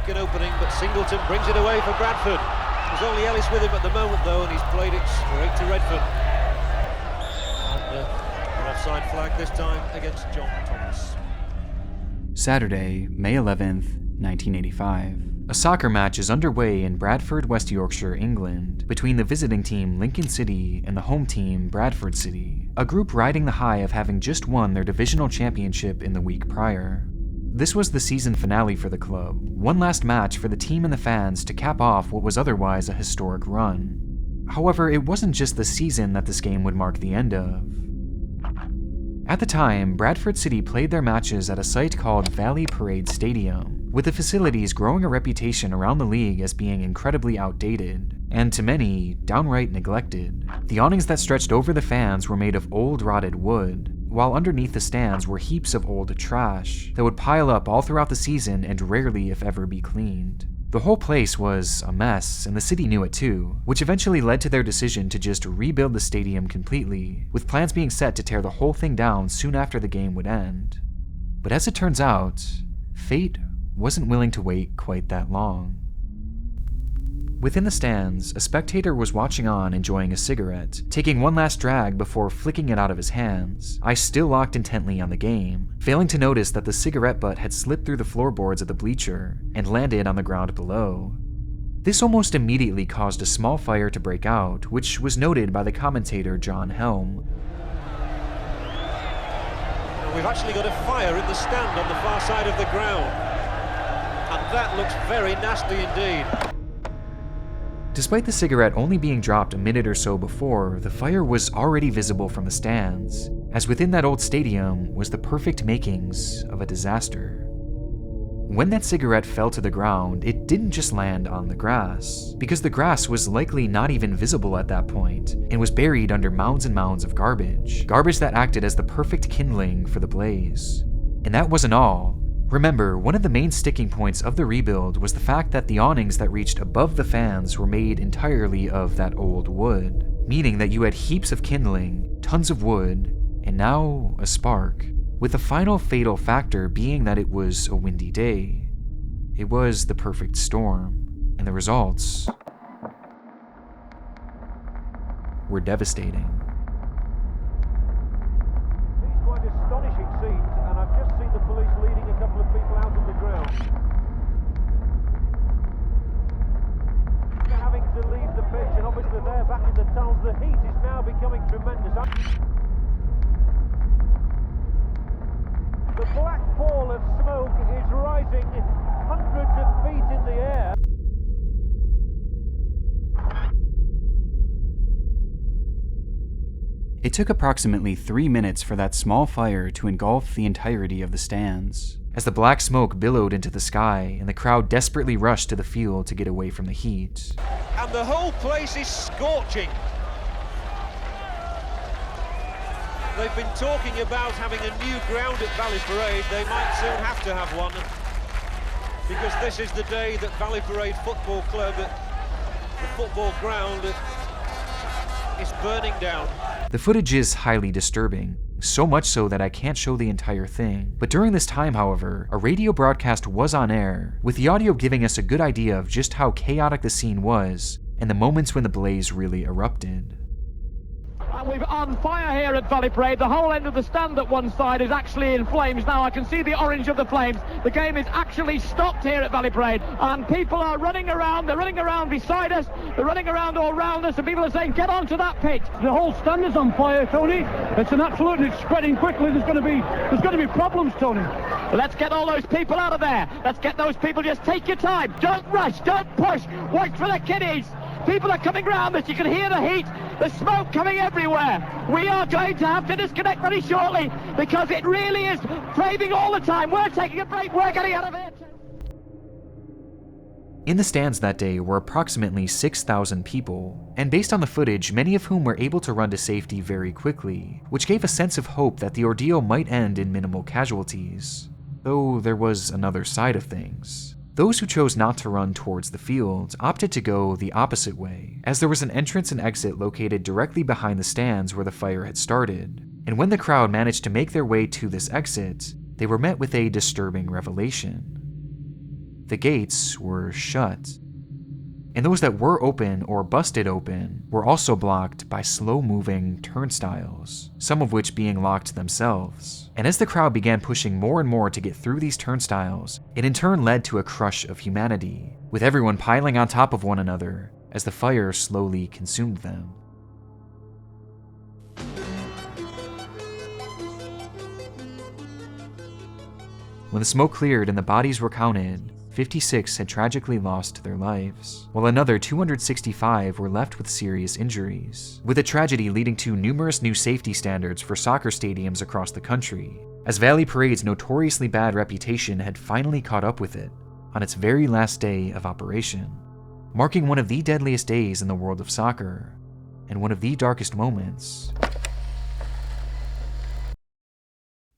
looking opening, but Singleton brings it away for Bradford. There's only Ellis with him at the moment though, and he's played it straight to Redford. And an offside flag this time against John Thomas. Saturday, May 11th, 1985. A soccer match is underway in Bradford, West Yorkshire, England, between the visiting team Lincoln City and the home team Bradford City, a group riding the high of having just won their divisional championship in the week prior. This was the season finale for the club, one last match for the team and the fans to cap off what was otherwise a historic run. However, it wasn't just the season that this game would mark the end of. At the time, Bradford City played their matches at a site called Valley Parade Stadium, with the facilities growing a reputation around the league as being incredibly outdated, and to many, downright neglected. The awnings that stretched over the fans were made of old rotted wood, while underneath the stands were heaps of old trash that would pile up all throughout the season and rarely if ever be cleaned. The whole place was a mess, and the city knew it too, which eventually led to their decision to just rebuild the stadium completely, with plans being set to tear the whole thing down soon after the game would end. But as it turns out, fate wasn't willing to wait quite that long. Within the stands, a spectator was watching on, enjoying a cigarette, taking one last drag before flicking it out of his hands, eyes still locked intently on the game, failing to notice that the cigarette butt had slipped through the floorboards of the bleacher and landed on the ground below. This almost immediately caused a small fire to break out, which was noted by the commentator John Helm. We've actually got a fire in the stand on the far side of the ground, and that looks very nasty indeed. Despite the cigarette only being dropped a minute or so before, the fire was already visible from the stands, as within that old stadium was the perfect makings of a disaster. When that cigarette fell to the ground, it didn't just land on the grass, because the grass was likely not even visible at that point, and was buried under mounds and mounds of garbage that acted as the perfect kindling for the blaze. And that wasn't all. Remember, one of the main sticking points of the rebuild was the fact that the awnings that reached above the fans were made entirely of that old wood, meaning that you had heaps of kindling, tons of wood, and now a spark, with the final fatal factor being that it was a windy day. It was the perfect storm, and the results were devastating. These quite astonishing scenes, and I've just seen the police leading a couple of people out of the ground. They're having to leave the pitch, and obviously they're back in the tunnels. The heat is now becoming tremendous. The black pall of smoke is rising hundreds of feet in the air. It took approximately 3 minutes for that small fire to engulf the entirety of the stands, as the black smoke billowed into the sky and the crowd desperately rushed to the field to get away from the heat. And the whole place is scorching. They've been talking about having a new ground at Valley Parade. They might soon have to have one, because this is the day that Valley Parade Football Club, the football ground, is burning down. The footage is highly disturbing, so much so that I can't show the entire thing. But during this time, however, a radio broadcast was on air, with the audio giving us a good idea of just how chaotic the scene was, and the moments when the blaze really erupted. We're on fire here at Valley Parade. The whole end of the stand at one side is actually in flames now. I can see the orange of the flames. The game is actually stopped here at Valley Parade, and people are running around. They're running around beside us. They're running around all around us, and people are saying, get onto that pitch. The whole stand is on fire, Tony. It's an absolute, it's spreading quickly. There's going to be problems, Tony. Let's get all those people out of there. Let's get those people. Just take your time. Don't rush. Don't push. Wait for the kiddies. People are coming round us. You can hear the heat, the smoke coming everywhere. We are going to have to disconnect very shortly, because it really is flaming all the time. We're taking a break. We're getting out of here. In the stands that day were approximately 6,000 people, and based on the footage, many of whom were able to run to safety very quickly, which gave a sense of hope that the ordeal might end in minimal casualties. Though there was another side of things. Those who chose not to run towards the field opted to go the opposite way, as there was an entrance and exit located directly behind the stands where the fire had started, and when the crowd managed to make their way to this exit, they were met with a disturbing revelation. the gates were shut. And those that were open or busted open were also blocked by slow-moving turnstiles, some of which being locked themselves. And as the crowd began pushing more and more to get through these turnstiles, it in turn led to a crush of humanity, with everyone piling on top of one another as the fire slowly consumed them. When the smoke cleared and the bodies were counted, 56 had tragically lost their lives, while another 265 were left with serious injuries, with the tragedy leading to numerous new safety standards for soccer stadiums across the country, as Valley Parade's notoriously bad reputation had finally caught up with it on its very last day of operation, marking one of the deadliest days in the world of soccer, and one of the darkest moments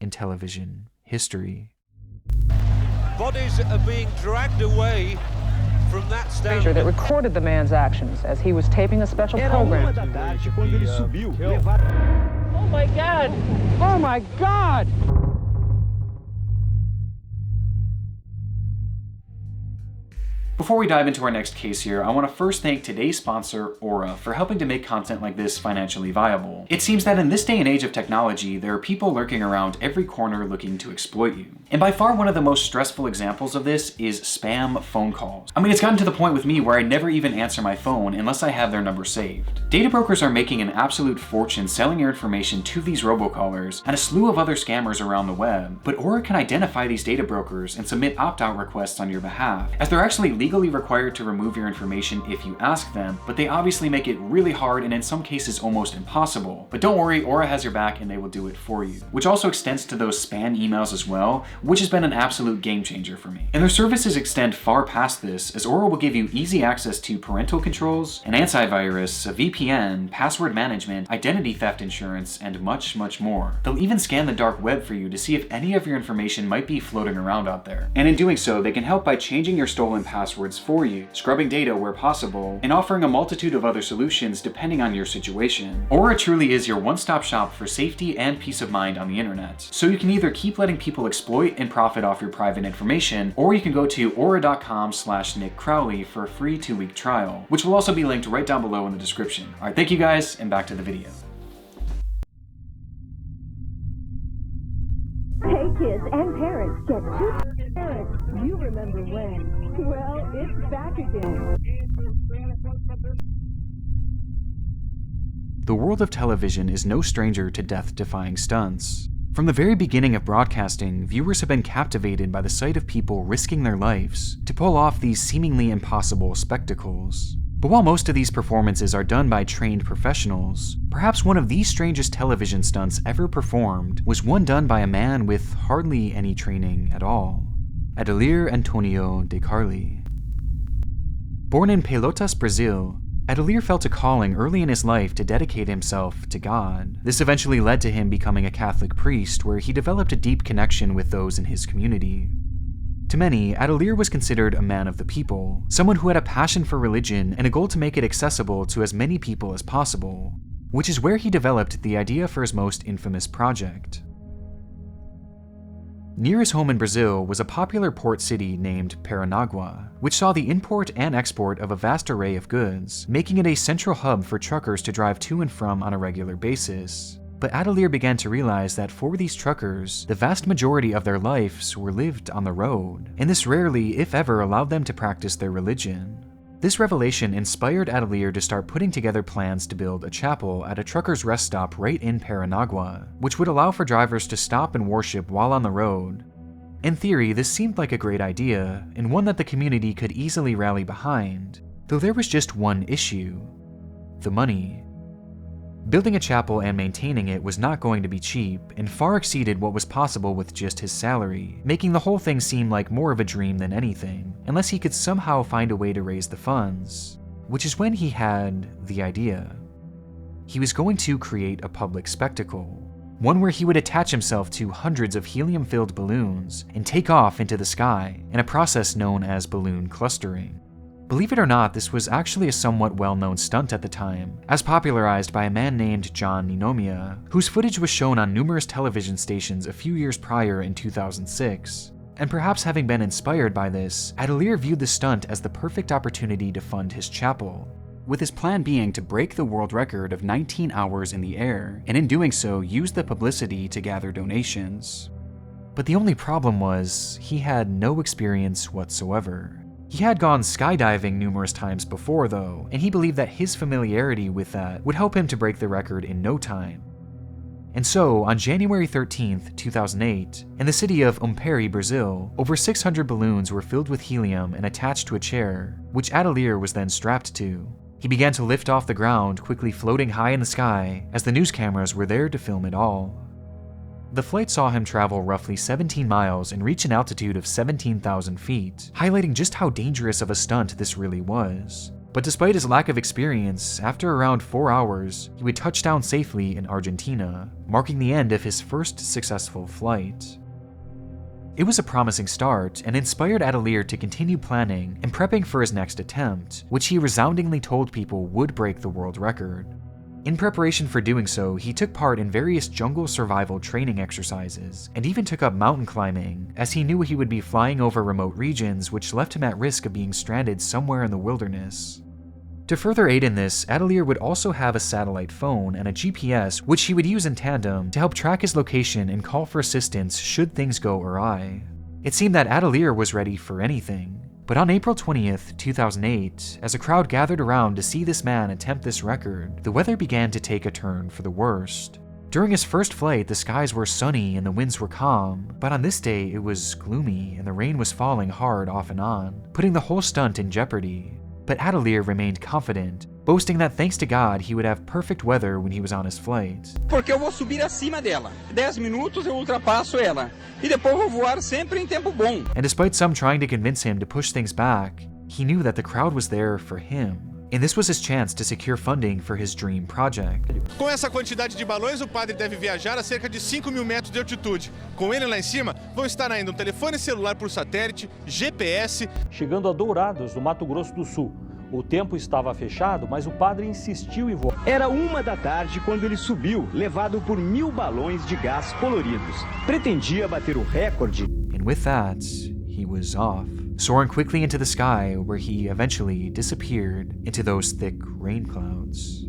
in television history. Bodies are being dragged away from that stand. That recorded the man's actions as he was taping a special program. Oh my God! Oh my God! Before we dive into our next case here, I want to first thank today's sponsor, Aura, for helping to make content like this financially viable. It seems that in this day and age of technology, there are people lurking around every corner looking to exploit you. And by far one of the most stressful examples of this is spam phone calls. I mean, it's gotten to the point with me where I never even answer my phone unless I have their number saved. Data brokers are making an absolute fortune selling your information to these robocallers and a slew of other scammers around the web, but Aura can identify these data brokers and submit opt-out requests on your behalf, as they're actually legally required to remove your information if you ask them, but they obviously make it really hard and in some cases almost impossible. But don't worry, Aura has your back and they will do it for you. Which also extends to those spam emails as well, which has been an absolute game changer for me. And their services extend far past this, as Aura will give you easy access to parental controls, an antivirus, a VPN, password management, identity theft insurance, and much, much more. They'll even scan the dark web for you to see if any of your information might be floating around out there. And in doing so, they can help by changing your stolen passwords for you, scrubbing data where possible, and offering a multitude of other solutions depending on your situation. Aura truly is your one-stop shop for safety and peace of mind on the internet. So you can either keep letting people exploit and profit off your private information, or you can go to aura.com/Nick Crowley for a free 2-week trial, which will also be linked right down below in the description. Alright, thank you guys, and back to the video. Hey kids and parents, get two parents. You remember when? Well, it's back again. The world of television is no stranger to death-defying stunts. From the very beginning of broadcasting, viewers have been captivated by the sight of people risking their lives to pull off these seemingly impossible spectacles. But while most of these performances are done by trained professionals, perhaps one of the strangest television stunts ever performed was one done by a man with hardly any training at all. Adelir Antônio de Carli. Born in Pelotas, Brazil, Adelir felt a calling early in his life to dedicate himself to God. This eventually led to him becoming a Catholic priest, where he developed a deep connection with those in his community. To many, Adelir was considered a man of the people, someone who had a passion for religion and a goal to make it accessible to as many people as possible, which is where he developed the idea for his most infamous project. Near his home in Brazil was a popular port city named Paranaguá, which saw the import and export of a vast array of goods, making it a central hub for truckers to drive to and from on a regular basis. But Adelir began to realize that for these truckers, the vast majority of their lives were lived on the road, and this rarely, if ever, allowed them to practice their religion. This revelation inspired Adelir to start putting together plans to build a chapel at a trucker's rest stop right in Paranaguá, which would allow for drivers to stop and worship while on the road. In theory, this seemed like a great idea, and one that the community could easily rally behind, though there was just one issue: the money. Building a chapel and maintaining it was not going to be cheap, and far exceeded what was possible with just his salary, making the whole thing seem like more of a dream than anything, unless he could somehow find a way to raise the funds, which is when he had the idea. He was going to create a public spectacle, one where he would attach himself to hundreds of helium-filled balloons and take off into the sky in a process known as balloon clustering. Believe it or not, this was actually a somewhat well-known stunt at the time, as popularized by a man named John Ninomia, whose footage was shown on numerous television stations a few years prior in 2006. And perhaps having been inspired by this, Adelir viewed the stunt as the perfect opportunity to fund his chapel, with his plan being to break the world record of 19 hours in the air, and in doing so use the publicity to gather donations. But the only problem was, he had no experience whatsoever. He had gone skydiving numerous times before though, and he believed that his familiarity with that would help him to break the record in no time. And so, on January 13th, 2008, in the city of Peyer, Brazil, over 600 balloons were filled with helium and attached to a chair, which Adelir was then strapped to. He began to lift off the ground, quickly floating high in the sky, as the news cameras were there to film it all. The flight saw him travel roughly 17 miles and reach an altitude of 17,000 feet, highlighting just how dangerous of a stunt this really was. But despite his lack of experience, after around 4 hours, he would touch down safely in Argentina, marking the end of his first successful flight. It was a promising start and inspired Adelir to continue planning and prepping for his next attempt, which he resoundingly told people would break the world record. In preparation for doing so, he took part in various jungle survival training exercises, and even took up mountain climbing, as he knew he would be flying over remote regions which left him at risk of being stranded somewhere in the wilderness. To further aid in this, Adelir would also have a satellite phone and a GPS which he would use in tandem to help track his location and call for assistance should things go awry. It seemed that Adelir was ready for anything. But on April 20th, 2008, as a crowd gathered around to see this man attempt this record, the weather began to take a turn for the worst. During his first flight, the skies were sunny and the winds were calm, but on this day it was gloomy and the rain was falling hard off and on, putting the whole stunt in jeopardy. But Adelir remained confident, boasting that thanks to God he would have perfect weather when he was on his flight. Porque eu vou subir acima dela. 10 minutos eu ultrapasso ela. E depois vou voar sempre em tempo bom. And despite some trying to convince him to push things back, he knew that the crowd was there for him. And this was his chance to secure funding for his dream project. Com essa quantidade de balões, o padre deve viajar a cerca de 5.000 metros de altitude. Com ele lá em cima, vão estar ainda um telefone celular por satélite, GPS. Chegando a Dourados, no Mato Grosso do Sul. O tempo estava fechado, mas o padre insistiu em voar. Era 1 da tarde quando ele subiu, levado por 1.000 balões de gás coloridos. Pretendia bater o recorde. And with that, he was off, soaring quickly into the sky where he eventually disappeared into those thick rain clouds.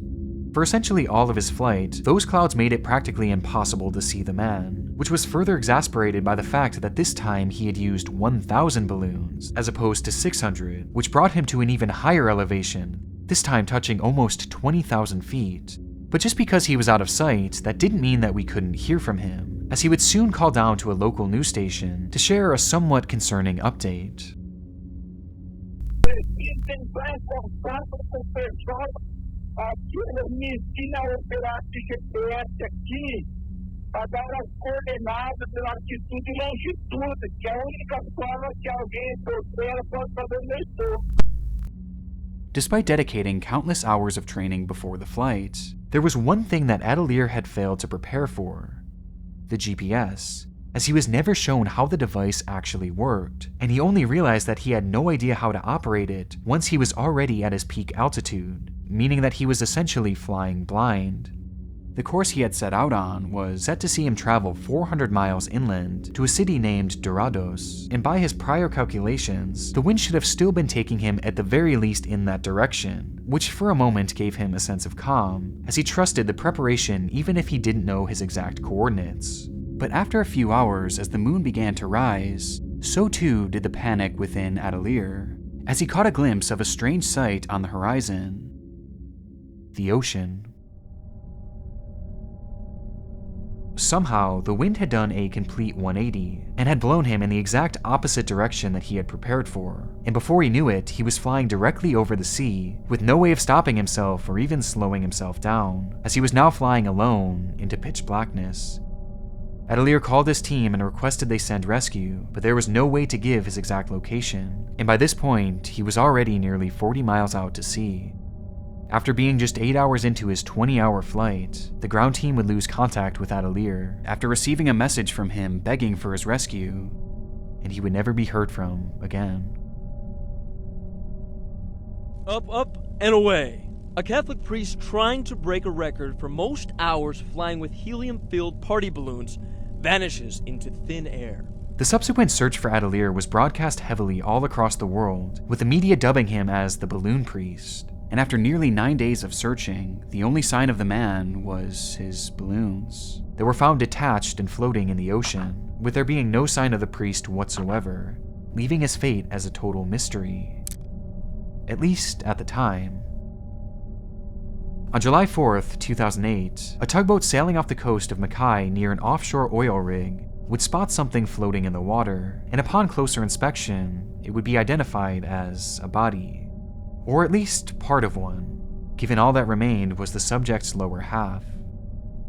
For essentially all of his flight, those clouds made it practically impossible to see the man, which was further exasperated by the fact that this time he had used 1,000 balloons, as opposed to 600, which brought him to an even higher elevation, this time touching almost 20,000 feet. But just because he was out of sight, that didn't mean that we couldn't hear from him, as he would soon call down to a local news station to share a somewhat concerning update. Aqui me ensina a operar esse GPS aqui para dar as coordenadas pela altitude e longitude, que é a única forma que alguém opera pode saber onde eu estou. Despite dedicating countless hours of training before the flight, there was one thing that Adelir had failed to prepare for: the GPS, as he was never shown how the device actually worked, and he only realized that he had no idea how to operate it once he was already at his peak altitude, meaning that he was essentially flying blind. The course he had set out on was set to see him travel 400 miles inland to a city named Dourados, and by his prior calculations, the wind should have still been taking him at the very least in that direction, which for a moment gave him a sense of calm, as he trusted the preparation even if he didn't know his exact coordinates. But after a few hours, as the moon began to rise, so too did the panic within Adelir, as he caught a glimpse of a strange sight on the horizon: the ocean. Somehow, the wind had done a complete 180, and had blown him in the exact opposite direction that he had prepared for, and before he knew it, he was flying directly over the sea, with no way of stopping himself or even slowing himself down, as he was now flying alone into pitch blackness. Adelir called his team and requested they send rescue, but there was no way to give his exact location, and by this point, he was already nearly 40 miles out to sea. After being just 8 hours into his 20-hour flight, the ground team would lose contact with Adelir after receiving a message from him begging for his rescue, and he would never be heard from again. Up, up, and away. A Catholic priest trying to break a record for most hours flying with helium-filled party balloons vanishes into thin air. The subsequent search for Adelir was broadcast heavily all across the world, with the media dubbing him as the Balloon Priest. And after nearly 9 days of searching, the only sign of the man was his balloons. They were found detached and floating in the ocean, with there being no sign of the priest whatsoever, leaving his fate as a total mystery. At least at the time. On July 4th, 2008, a tugboat sailing off the coast of Mackay near an offshore oil rig would spot something floating in the water, and upon closer inspection, it would be identified as a body. Or at least part of one, given all that remained was the subject's lower half.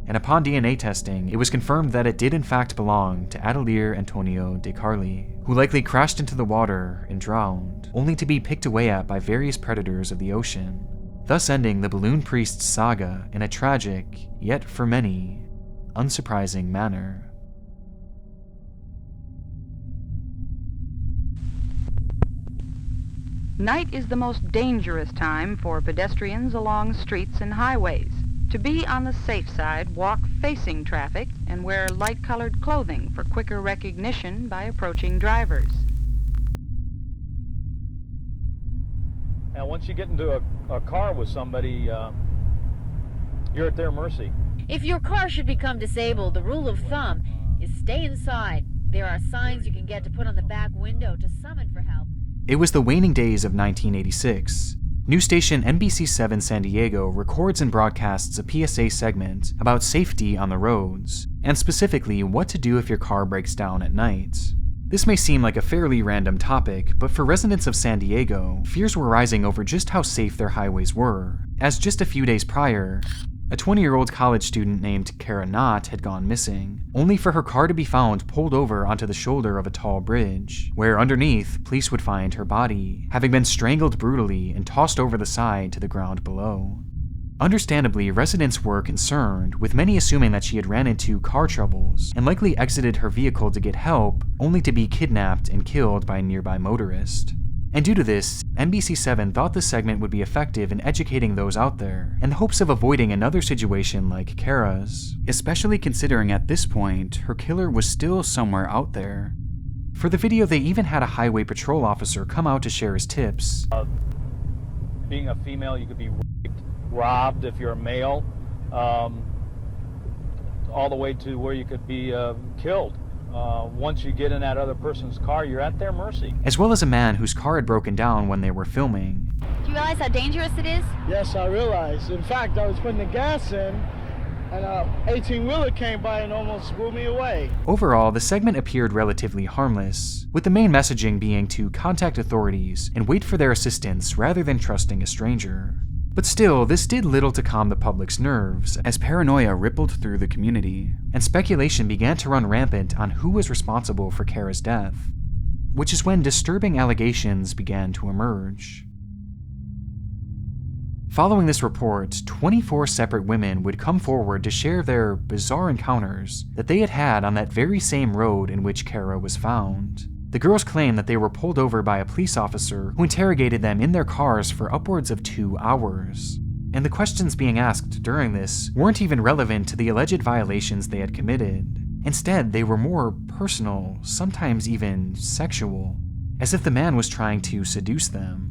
And upon DNA testing, it was confirmed that it did in fact belong to Adelir Antônio de Carli, who likely crashed into the water and drowned, only to be picked away at by various predators of the ocean, thus ending the Balloon Priest's saga in a tragic, yet for many, unsurprising manner. Night is the most dangerous time for pedestrians along streets and highways. To be on the safe side, walk facing traffic and wear light-colored clothing for quicker recognition by approaching drivers. Now, once you get into a car with somebody, you're at their mercy. If your car should become disabled, the rule of thumb is stay inside. There are signs you can get to put on the back window to summon for help. It was the waning days of 1986. News station NBC7 San Diego records and broadcasts a PSA segment about safety on the roads, and specifically what to do if your car breaks down at night. This may seem like a fairly random topic, but for residents of San Diego, fears were rising over just how safe their highways were, as just a few days prior, a 20-year-old college student named Cara Knott had gone missing, only for her car to be found pulled over onto the shoulder of a tall bridge, where underneath, police would find her body, having been strangled brutally and tossed over the side to the ground below. Understandably, residents were concerned, with many assuming that she had ran into car troubles and likely exited her vehicle to get help, only to be kidnapped and killed by a nearby motorist. And due to this, NBC7 thought the segment would be effective in educating those out there, in the hopes of avoiding another situation like Cara's, especially considering at this point, her killer was still somewhere out there. For the video, they even had a highway patrol officer come out to share his tips. Being a female, you could be raped, robbed if you're a male, all the way to where you could be killed. Once you get in that other person's car, you're at their mercy. As well as a man whose car had broken down when they were filming. Do you realize how dangerous it is? Yes, I realize. In fact, I was putting the gas in, and an 18-wheeler came by and almost blew me away. Overall, the segment appeared relatively harmless, with the main messaging being to contact authorities and wait for their assistance rather than trusting a stranger. But still, this did little to calm the public's nerves, as paranoia rippled through the community, and speculation began to run rampant on who was responsible for Cara's death, which is when disturbing allegations began to emerge. Following this report, 24 separate women would come forward to share their bizarre encounters that they had had on that very same road in which Cara was found. The girls claim that they were pulled over by a police officer who interrogated them in their cars for upwards of 2 hours. And the questions being asked during this weren't even relevant to the alleged violations they had committed. Instead, they were more personal, sometimes even sexual, as if the man was trying to seduce them.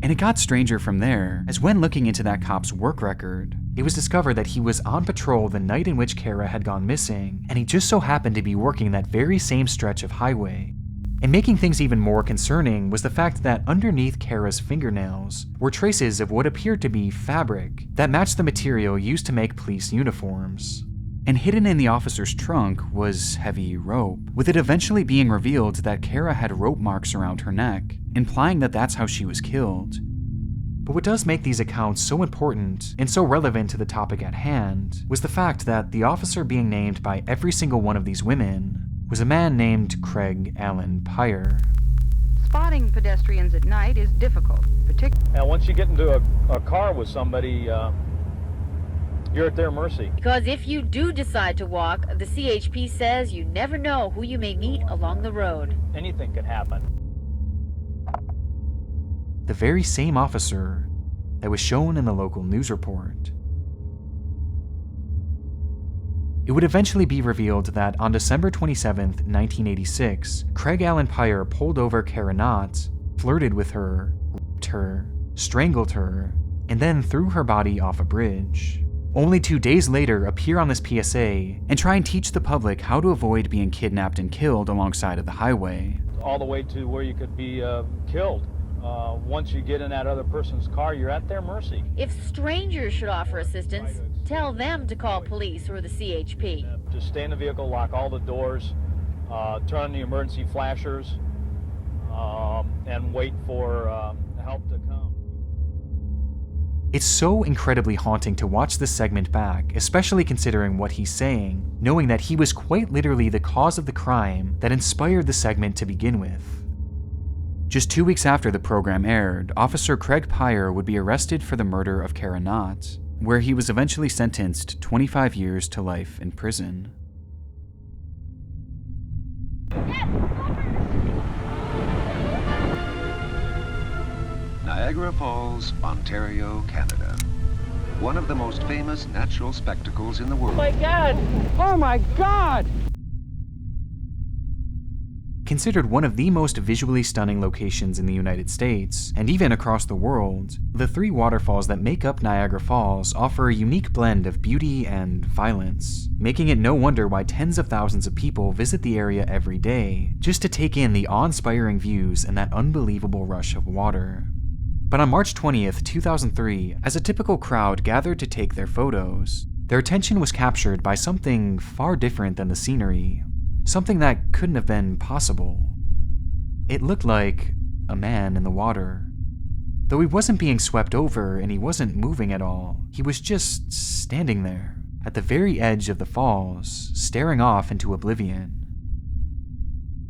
And it got stranger from there, as when looking into that cop's work record, it was discovered that he was on patrol the night in which Cara had gone missing, and he just so happened to be working that very same stretch of highway. And making things even more concerning was the fact that underneath Cara's fingernails were traces of what appeared to be fabric that matched the material used to make police uniforms. And hidden in the officer's trunk was heavy rope, with it eventually being revealed that Cara had rope marks around her neck, implying that that's how she was killed. But what does make these accounts so important and so relevant to the topic at hand was the fact that the officer being named by every single one of these women was a man named Craig Allen Peyer. Spotting pedestrians at night is difficult, particularly. Now, once you get into a car with somebody, you're at their mercy. Because if you do decide to walk, the CHP says you never know who you may meet along the road. Anything could happen. The very same officer that was shown in the local news report. It would eventually be revealed that on December 27, 1986, Craig Allen Peyer pulled over Cara Knott, flirted with her, raped her, strangled her, and then threw her body off a bridge. Only 2 days later appear on this PSA and try and teach the public how to avoid being kidnapped and killed alongside of the highway. All the way to where you could be killed. Once you get in that other person's car, you're at their mercy. If strangers should offer assistance, tell them to call police or the CHP. Just stay in the vehicle, lock all the doors, turn on the emergency flashers, and wait for help to come. It's so incredibly haunting to watch this segment back, especially considering what he's saying, knowing that he was quite literally the cause of the crime that inspired the segment to begin with. Just 2 weeks after the program aired, Officer Craig Peyer would be arrested for the murder of Cara Knott, where he was eventually sentenced 25 years to life in prison. Niagara Falls, Ontario, Canada. One of the most famous natural spectacles in the world. Oh my God! Oh my God! Considered one of the most visually stunning locations in the United States, and even across the world, the 3 waterfalls that make up Niagara Falls offer a unique blend of beauty and violence, making it no wonder why tens of thousands of people visit the area every day, just to take in the awe-inspiring views and that unbelievable rush of water. But on March 20th, 2003, as a typical crowd gathered to take their photos, their attention was captured by something far different than the scenery. Something that couldn't have been possible. It looked like a man in the water. Though he wasn't being swept over and he wasn't moving at all, he was just standing there, at the very edge of the falls, staring off into oblivion.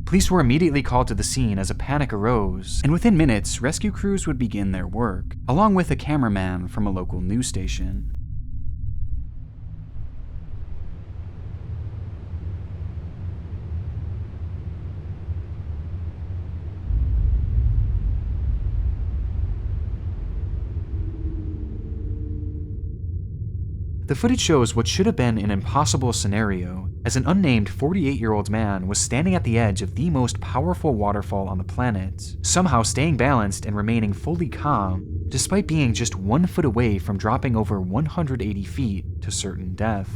Police were immediately called to the scene as a panic arose, and within minutes, rescue crews would begin their work, along with a cameraman from a local news station. The footage shows what should have been an impossible scenario, as an unnamed 48-year-old man was standing at the edge of the most powerful waterfall on the planet, somehow staying balanced and remaining fully calm, despite being just 1 foot away from dropping over 180 feet to certain death.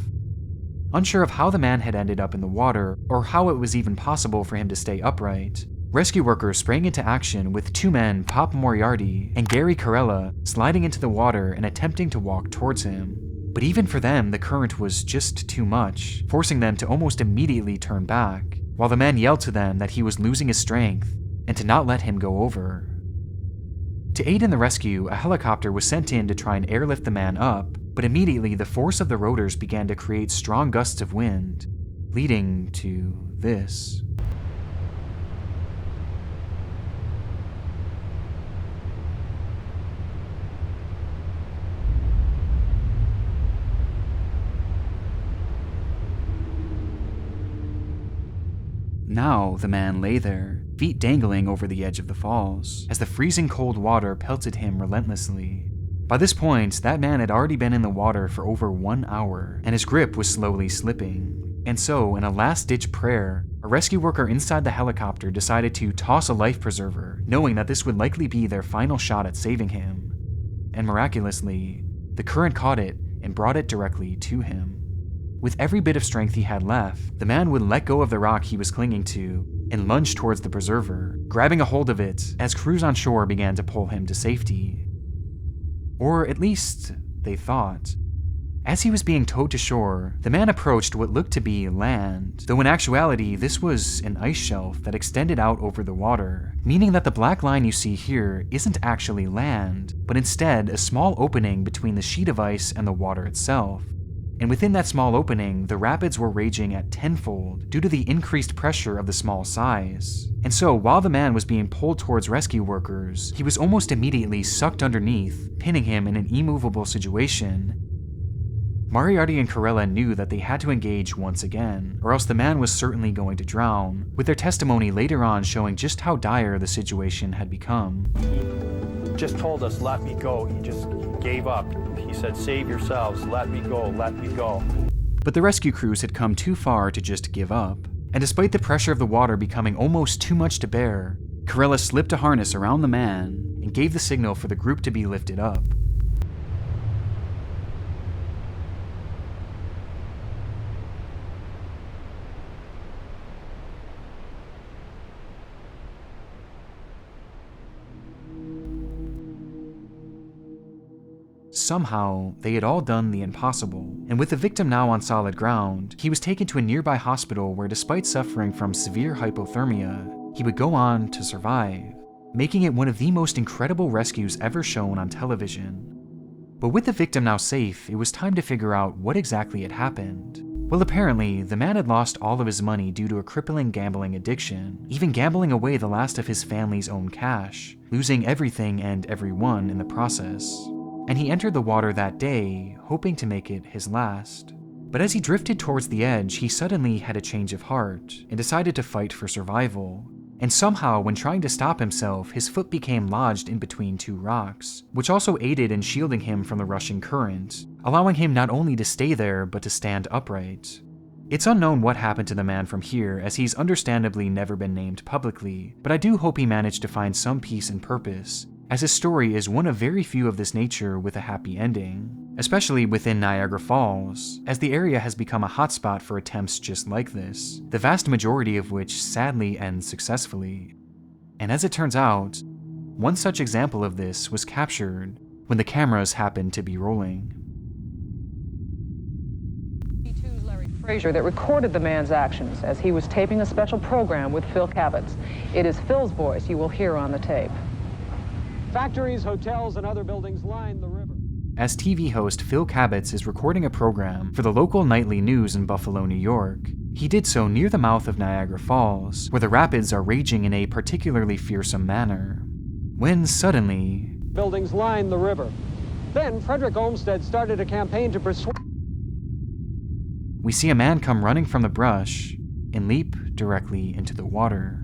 Unsure of how the man had ended up in the water, or how it was even possible for him to stay upright, rescue workers sprang into action with 2 men, Pop Moriarty and Gary Carella, sliding into the water and attempting to walk towards him. But even for them, the current was just too much, forcing them to almost immediately turn back, while the man yelled to them that he was losing his strength and to not let him go over. To aid in the rescue, a helicopter was sent in to try and airlift the man up, but immediately the force of the rotors began to create strong gusts of wind, leading to this. Now the man lay there, feet dangling over the edge of the falls, as the freezing cold water pelted him relentlessly. By this point, that man had already been in the water for over 1 hour, and his grip was slowly slipping. And so, in a last-ditch prayer, a rescue worker inside the helicopter decided to toss a life preserver, knowing that this would likely be their final shot at saving him. And miraculously, the current caught it and brought it directly to him. With every bit of strength he had left, the man would let go of the rock he was clinging to and lunge towards the preserver, grabbing a hold of it as crews on shore began to pull him to safety. Or at least, they thought. As he was being towed to shore, the man approached what looked to be land, though in actuality this was an ice shelf that extended out over the water, meaning that the black line you see here isn't actually land, but instead a small opening between the sheet of ice and the water itself. And within that small opening, the rapids were raging at tenfold due to the increased pressure of the small size. And so, while the man was being pulled towards rescue workers, he was almost immediately sucked underneath, pinning him in an immovable situation. Moriarty and Carella knew that they had to engage once again, or else the man was certainly going to drown, with their testimony later on showing just how dire the situation had become. He just told us, let me go. He just gave up. He said, save yourselves, let me go, let me go. But the rescue crews had come too far to just give up, and despite the pressure of the water becoming almost too much to bear, Cara slipped a harness around the man and gave the signal for the group to be lifted up. Somehow, they had all done the impossible, and with the victim now on solid ground, he was taken to a nearby hospital where, despite suffering from severe hypothermia, he would go on to survive, making it one of the most incredible rescues ever shown on television. But with the victim now safe, it was time to figure out what exactly had happened. Well, apparently, the man had lost all of his money due to a crippling gambling addiction, even gambling away the last of his family's own cash, losing everything and everyone in the process. And he entered the water that day, hoping to make it his last. But as he drifted towards the edge, he suddenly had a change of heart and decided to fight for survival. And somehow, when trying to stop himself, his foot became lodged in between two rocks, which also aided in shielding him from the rushing current, allowing him not only to stay there, but to stand upright. It's unknown what happened to the man from here, as he's understandably never been named publicly, but I do hope he managed to find some peace and purpose, as his story is one of very few of this nature with a happy ending, especially within Niagara Falls, as the area has become a hotspot for attempts just like this, the vast majority of which sadly end successfully. And as it turns out, one such example of this was captured when the cameras happened to be rolling. Fraser that recorded the man's actions as he was taping a special program with Phil Kavitz. It is Phil's voice you will hear on the tape. Factories, hotels, and other buildings line the river. As TV host Phil Kavitz is recording a program for the local nightly news in Buffalo, New York, he did so near the mouth of Niagara Falls, where the rapids are raging in a particularly fearsome manner. When suddenly, buildings line the river. Then Frederick Olmsted started a campaign to persuade. We see a man come running from the brush and leap directly into the water.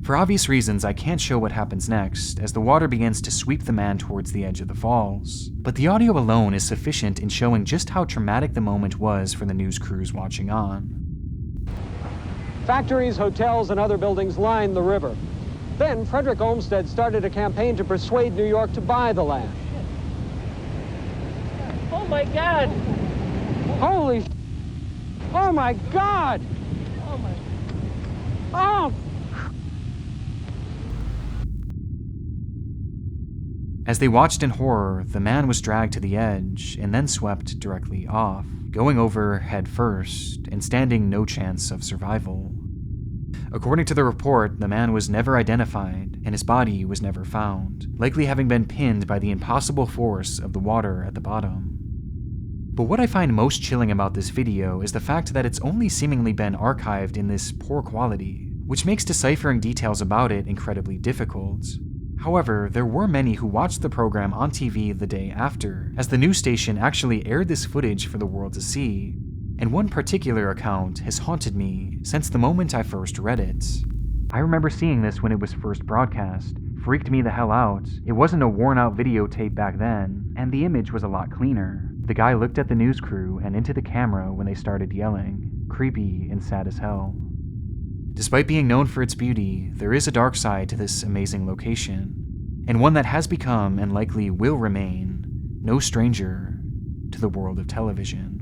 For obvious reasons, I can't show what happens next, as the water begins to sweep the man towards the edge of the falls, but the audio alone is sufficient in showing just how traumatic the moment was for the news crews watching on. Factories, hotels, and other buildings line the river. Then Frederick Olmsted started a campaign to persuade New York to buy the land. Oh my God! Holy sh**! Oh my God! Oh my... Oh! As they watched in horror, the man was dragged to the edge and then swept directly off, going over head first and standing no chance of survival. According to the report, the man was never identified and his body was never found, likely having been pinned by the impossible force of the water at the bottom. But what I find most chilling about this video is the fact that it's only seemingly been archived in this poor quality, which makes deciphering details about it incredibly difficult. However, there were many who watched the program on TV the day after, as the news station actually aired this footage for the world to see, and one particular account has haunted me since the moment I first read it. I remember seeing this when it was first broadcast, freaked me the hell out. It wasn't a worn-out videotape back then, and the image was a lot cleaner. The guy looked at the news crew and into the camera when they started yelling, creepy and sad as hell. Despite being known for its beauty, there is a dark side to this amazing location, and one that has become, and likely will remain, no stranger to the world of television.